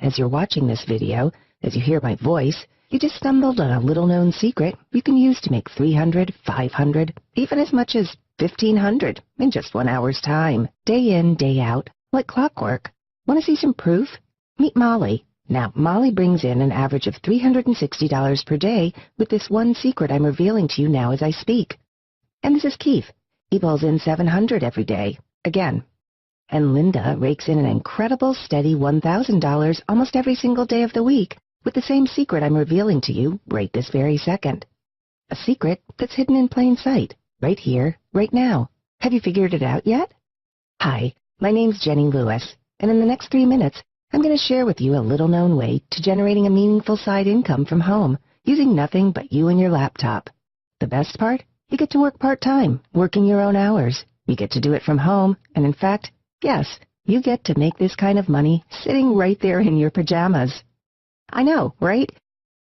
As you're watching this video, as you hear my voice, you just stumbled on a little-known secret you can use to make $300, $500, even as much as $1,500 in just 1 hour's time, day in, day out, like clockwork. Want to see some proof? Meet Molly. Now, Molly brings in an average of $360 per day with this one secret I'm revealing to you now as I speak. And this is Keith. He pulls in $700 every day, again. And Linda rakes in an incredible steady $1,000 almost every single day of the week with the same secret I'm revealing to you right this very second. A secret that's hidden in plain sight, right here, right now. Have you figured it out yet? Hi, my name's Jenny Lewis, and in the next 3 minutes, I'm going to share with you a little-known way to generating a meaningful side income from home using nothing but you and your laptop. The best part? You get to work part-time, working your own hours. You get to do it from home, and in fact, yes, you get to make this kind of money sitting right there in your pajamas. I know, right?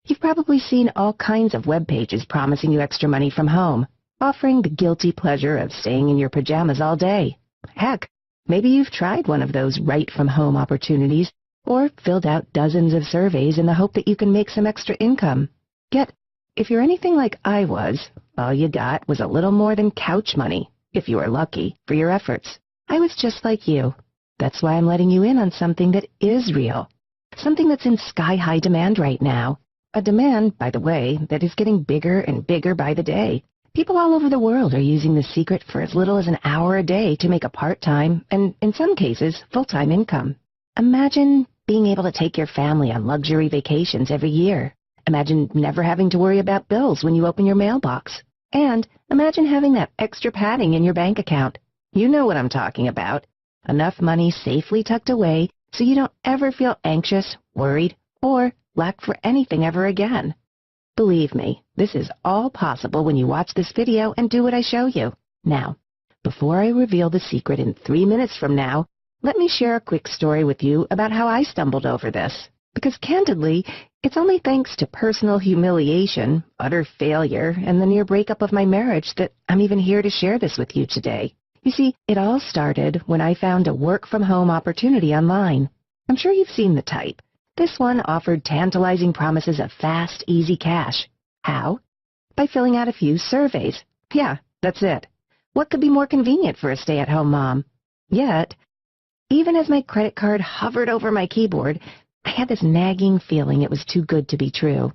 You've probably seen all kinds of web pages promising you extra money from home, offering the guilty pleasure of staying in your pajamas all day. Heck, maybe you've tried one of those right-from-home opportunities or filled out dozens of surveys in the hope that you can make some extra income. Yet, if you're anything like I was, all you got was a little more than couch money, if you were lucky, for your efforts. I was just like you. That's why I'm letting you in on something that is real, something that's in sky-high demand right now. A demand, by the way, that is getting bigger and bigger by the day. People all over the world are using this secret for as little as an hour a day to make a part-time, and in some cases, full-time income. Imagine being able to take your family on luxury vacations every year. Imagine never having to worry about bills when you open your mailbox. And imagine having that extra padding in your bank account. You know what I'm talking about. Enough money safely tucked away so you don't ever feel anxious, worried, or lack for anything ever again. Believe me, this is all possible when you watch this video and do what I show you. Now, before I reveal the secret in 3 minutes from now, let me share a quick story with you about how I stumbled over this. Because candidly, it's only thanks to personal humiliation, utter failure, and the near breakup of my marriage that I'm even here to share this with you today. You see, it all started when I found a work-from-home opportunity online. I'm sure you've seen the type. This one offered tantalizing promises of fast, easy cash. How? By filling out a few surveys. Yeah, that's it. What could be more convenient for a stay-at-home mom? Yet, even as my credit card hovered over my keyboard, I had this nagging feeling it was too good to be true.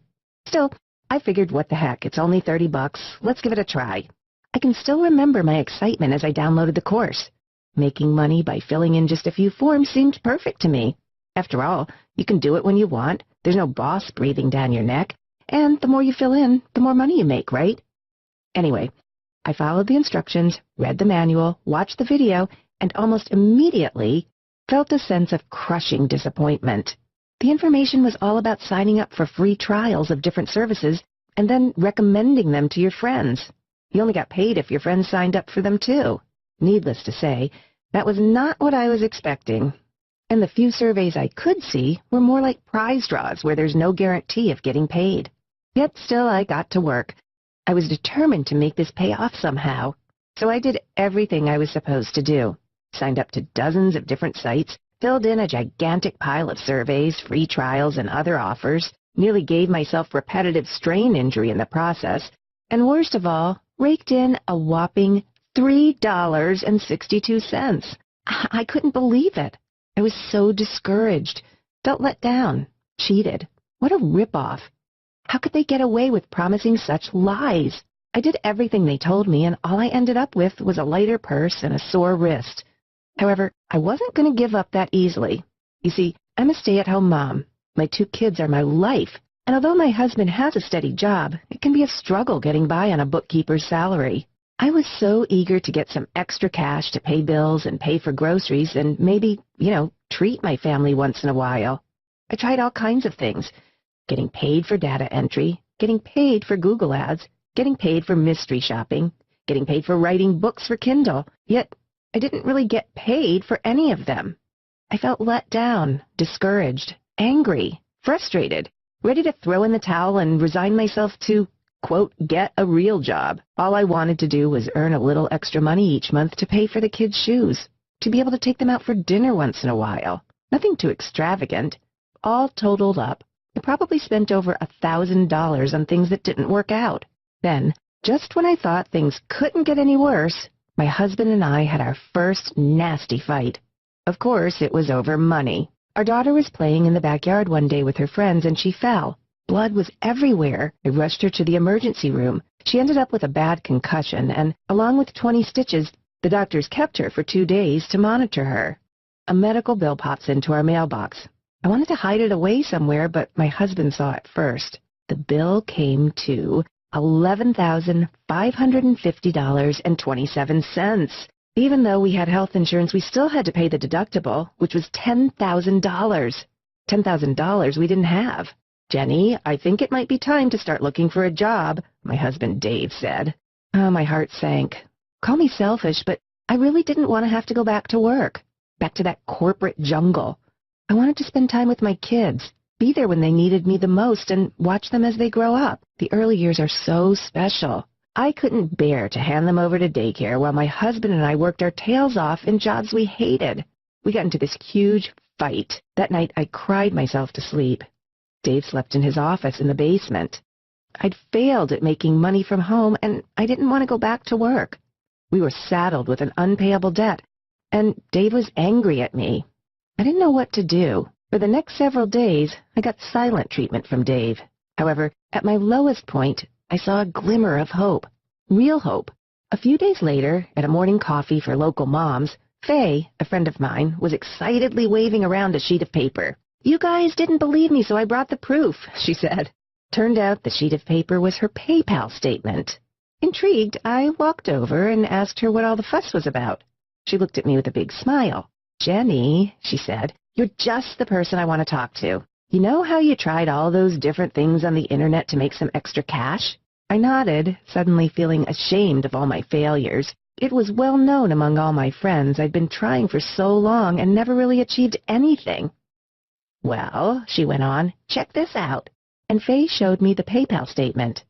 Still, I figured, what the heck, it's only $30. Let's give it a try. I can still remember my excitement as I downloaded the course. Making money by filling in just a few forms seemed perfect to me. After all, you can do it when you want. There's no boss breathing down your neck. And the more you fill in, the more money you make, right? Anyway, I followed the instructions, read the manual, watched the video, and almost immediately felt a sense of crushing disappointment. The information was all about signing up for free trials of different services and then recommending them to your friends. You only got paid if your friends signed up for them too. Needless to say, that was not what I was expecting. And the few surveys I could see were more like prize draws where there's no guarantee of getting paid. Yet still I got to work. I was determined to make this pay off somehow. So I did everything I was supposed to do. Signed up to dozens of different sites, filled in a gigantic pile of surveys, free trials, and other offers, nearly gave myself repetitive strain injury in the process, and worst of all, raked in a whopping $3.62. I couldn't believe it. I was so discouraged, felt let down, cheated. What a ripoff. How could they get away with promising such lies? I did everything they told me, and all I ended up with was a lighter purse and a sore wrist. However, I wasn't going to give up that easily. You see, I'm a stay-at-home mom. My 2 kids are my life, and although my husband has a steady job, it can be a struggle getting by on a bookkeeper's salary. I was so eager to get some extra cash to pay bills and pay for groceries and maybe, treat my family once in a while. I tried all kinds of things. Getting paid for data entry, getting paid for Google ads, getting paid for mystery shopping, getting paid for writing books for Kindle, yet I didn't really get paid for any of them. I felt let down, discouraged, angry, frustrated, ready to throw in the towel and resign myself to, quote, get a real job. All I wanted to do was earn a little extra money each month to pay for the kids' shoes, to be able to take them out for dinner once in a while. Nothing too extravagant. all totaled up, I probably spent over $1,000 on things that didn't work out. Then, just when I thought things couldn't get any worse, my husband and I had our first nasty fight. Of course, it was over money. Our daughter was playing in the backyard one day with her friends and she fell. Blood was everywhere. I rushed her to the emergency room. She ended up with a bad concussion and, along with 20 stitches, the doctors kept her for 2 days to monitor her. A medical bill pops into our mailbox. I wanted to hide it away somewhere, but my husband saw it first. The bill came to $11,550.27. Even though we had health insurance, we still had to pay the deductible, which was $10,000. $10,000 we didn't have. "Jenny, I think it might be time to start looking for a job," my husband Dave said. Oh, my heart sank. Call me selfish, but I really didn't want to have to go back to work, back to that corporate jungle. I wanted to spend time with my kids, be there when they needed me the most, and watch them as they grow up. The early years are so special. I couldn't bear to hand them over to daycare while my husband and I worked our tails off in jobs we hated. We got into this huge fight. That night, I cried myself to sleep. Dave slept in his office in the basement. I'd failed at making money from home, and I didn't want to go back to work. We were saddled with an unpayable debt, and Dave was angry at me. I didn't know what to do. For the next several days, I got silent treatment from Dave. However, at my lowest point, I saw a glimmer of hope. Real hope. A few days later, at a morning coffee for local moms, Faye, a friend of mine, was excitedly waving around a sheet of paper. "You guys didn't believe me, so I brought the proof," she said. Turned out the sheet of paper was her PayPal statement. Intrigued, I walked over and asked her what all the fuss was about. She looked at me with a big smile. "Jenny," she said, "you're just the person I want to talk to. You know how you tried all those different things on the internet to make some extra cash?" I nodded, suddenly feeling ashamed of all my failures. It was well known among all my friends I'd been trying for so long and never really achieved anything. "Well," she went on, "check this out." And Faye showed me the PayPal statement.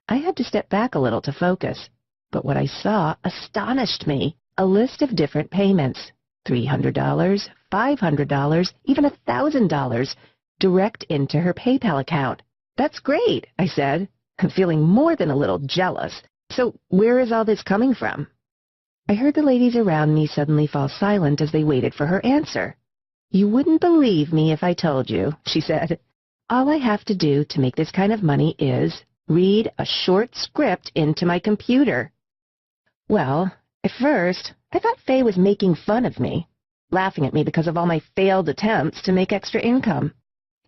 I had to step back a little to focus, but what I saw astonished me. A list of different payments. $300, $500, even $1,000, direct into her PayPal account. "That's great," I said. I'm feeling more than a little jealous. "So where is all this coming from?" I heard the ladies around me suddenly fall silent as they waited for her answer. "You wouldn't believe me if I told you," she said. "All I have to do to make this kind of money is read a short script into my computer." Well, at first, I thought Faye was making fun of me, laughing at me because of all my failed attempts to make extra income.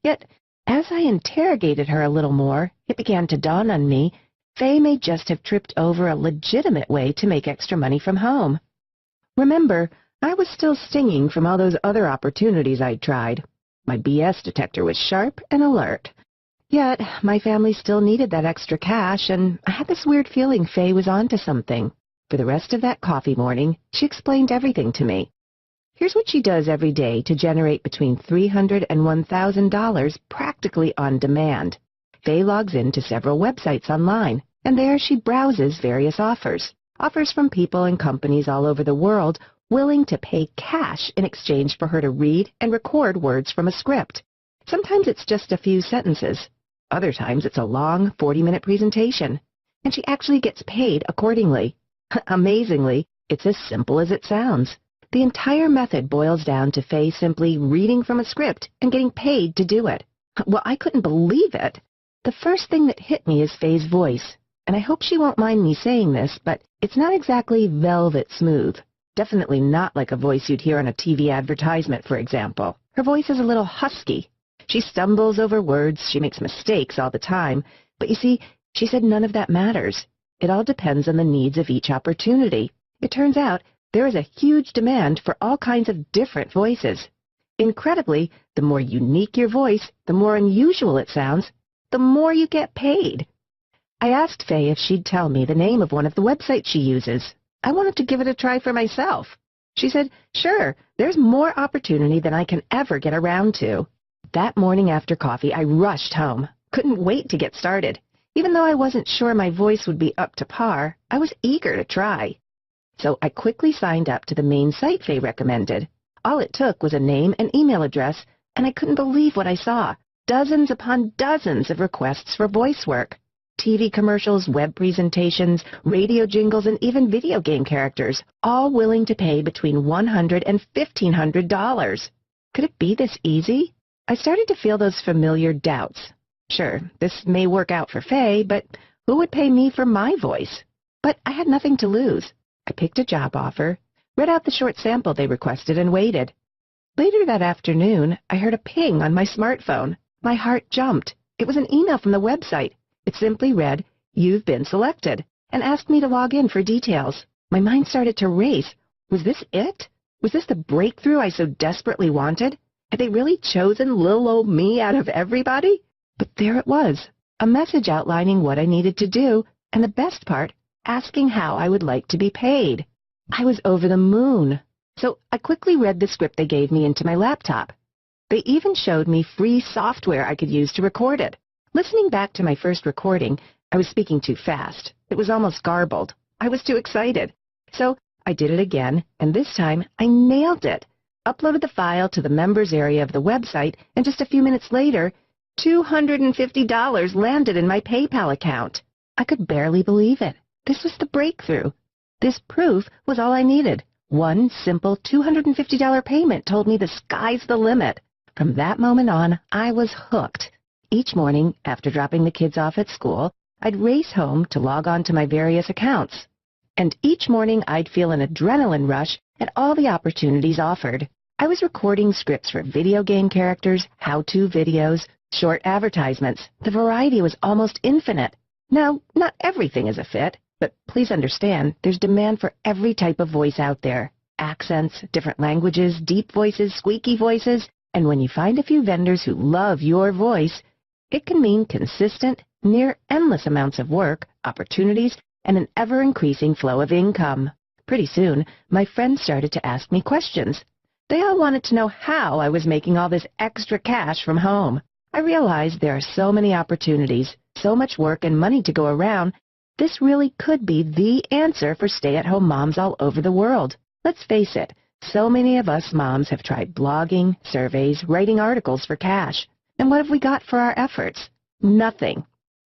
Yet, as I interrogated her a little more, it began to dawn on me Faye may just have tripped over a legitimate way to make extra money from home. Remember, I was still stinging from all those other opportunities I'd tried. My BS detector was sharp and alert. Yet, my family still needed that extra cash, and I had this weird feeling Faye was onto something. For the rest of that coffee morning, she explained everything to me. Here's what she does every day to generate between $300 and $1,000 practically on demand. Faye logs into several websites online, and there she browses various offers. Offers from people and companies all over the world willing to pay cash in exchange for her to read and record words from a script. Sometimes it's just a few sentences. Other times it's a long 40-minute presentation, and she actually gets paid accordingly. Amazingly, it's as simple as it sounds. The entire method boils down to Faye simply reading from a script and getting paid to do it. Well, I couldn't believe it. The first thing that hit me is Faye's voice, and I hope she won't mind me saying this, but it's not exactly velvet smooth. Definitely not like a voice you'd hear on a TV advertisement, for example. Her voice is a little husky. She stumbles over words, she makes mistakes all the time, but you see, she said none of that matters. It all depends on the needs of each opportunity. It turns out there is a huge demand for all kinds of different voices. Incredibly, the more unique your voice, the more unusual it sounds, the more you get paid. I asked Faye if she'd tell me the name of one of the websites she uses. I wanted to give it a try for myself. She said, "Sure, there's more opportunity than I can ever get around to." That morning after coffee, I rushed home. Couldn't wait to get started. Even though I wasn't sure my voice would be up to par, I was eager to try. So I quickly signed up to the main site Faye recommended. All it took was a name and email address, and I couldn't believe what I saw. Dozens upon dozens of requests for voice work. TV commercials, web presentations, radio jingles, and even video game characters, all willing to pay between $100 and $1,500. Could it be this easy? I started to feel those familiar doubts. Sure, this may work out for Faye, but who would pay me for my voice? But I had nothing to lose. I picked a job offer, read out the short sample they requested, and waited. Later that afternoon, I heard a ping on my smartphone. My heart jumped. It was an email from the website. It simply read, "You've been selected," and asked me to log in for details. My mind started to race. Was this it? Was this the breakthrough I so desperately wanted? Had they really chosen little old me out of everybody? But there it was, a message outlining what I needed to do, and the best part, asking how I would like to be paid. I was over the moon. So I quickly read the script they gave me into my laptop. They even showed me free software I could use to record it. Listening back to my first recording, I was speaking too fast. It was almost garbled. I was too excited. So I did it again, and this time I nailed it. Uploaded the file to the members area of the website, and just a few minutes later, $250 landed in my PayPal account. I could barely believe it. This was the breakthrough. This proof was all I needed. One simple $250 payment told me the sky's the limit. From that moment on, I was hooked. Each morning, after dropping the kids off at school, I'd race home to log on to my various accounts. And each morning, I'd feel an adrenaline rush at all the opportunities offered. I was recording scripts for video game characters, how-to videos, short advertisements. The variety was almost infinite. Now, not everything is a fit, but please understand, there's demand for every type of voice out there. Accents, different languages, deep voices, squeaky voices, and when you find a few vendors who love your voice, it can mean consistent, near endless amounts of work, opportunities, and an ever-increasing flow of income. Pretty soon, my friends started to ask me questions. They all wanted to know how I was making all this extra cash from home. I realized there are so many opportunities, so much work and money to go around. This really could be the answer for stay-at-home moms all over the world. Let's face it, so many of us moms have tried blogging, surveys, writing articles for cash. And what have we got for our efforts? Nothing.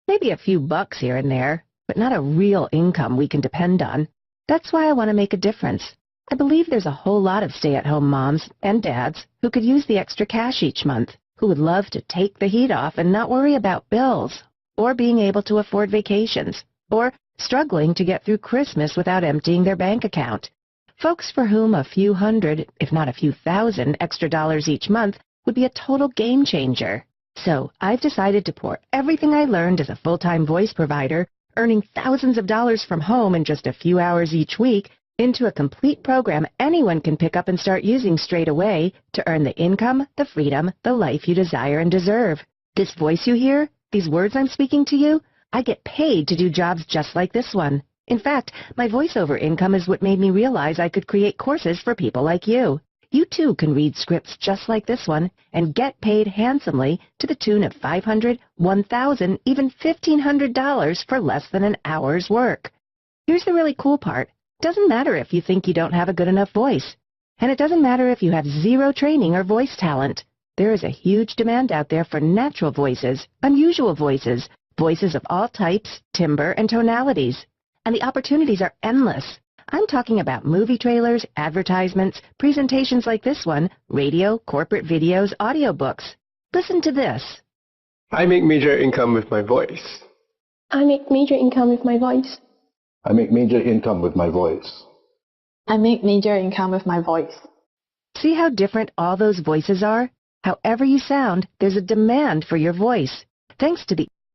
Maybe a few bucks here and there, but not a real income we can depend on. That's why I want to make a difference. I believe there's a whole lot of stay-at-home moms and dads who could use the extra cash each month, who would love to take the heat off and not worry about bills, or being able to afford vacations, or struggling to get through Christmas without emptying their bank account. Folks for whom a few hundred, if not a few thousand, extra dollars each month would be a total game changer. So I've decided to pour everything I learned as a full-time voice provider, earning thousands of dollars from home in just a few hours each week, into a complete program anyone can pick up and start using straight away to earn the income, the freedom, the life you desire and deserve. This voice you hear, these words I'm speaking to you, I get paid to do jobs just like this one. In fact, my voiceover income is what made me realize I could create courses for people like you. You too can read scripts just like this one and get paid handsomely to the tune of $500, $1,000, even $1,500 for less than an hour's work. Here's the really cool part. It doesn't matter if you think you don't have a good enough voice. And it doesn't matter if you have zero training or voice talent. There is a huge demand out there for natural voices, unusual voices, voices of all types, timbre, and tonalities. And the opportunities are endless. I'm talking about movie trailers, advertisements, presentations like this one, radio, corporate videos, audiobooks. Listen to this. I make major income with my voice. I make major income with my voice. I make major income with my voice. I make major income with my voice. See how different all those voices are? However you sound, there's a demand for your voice. Thanks to the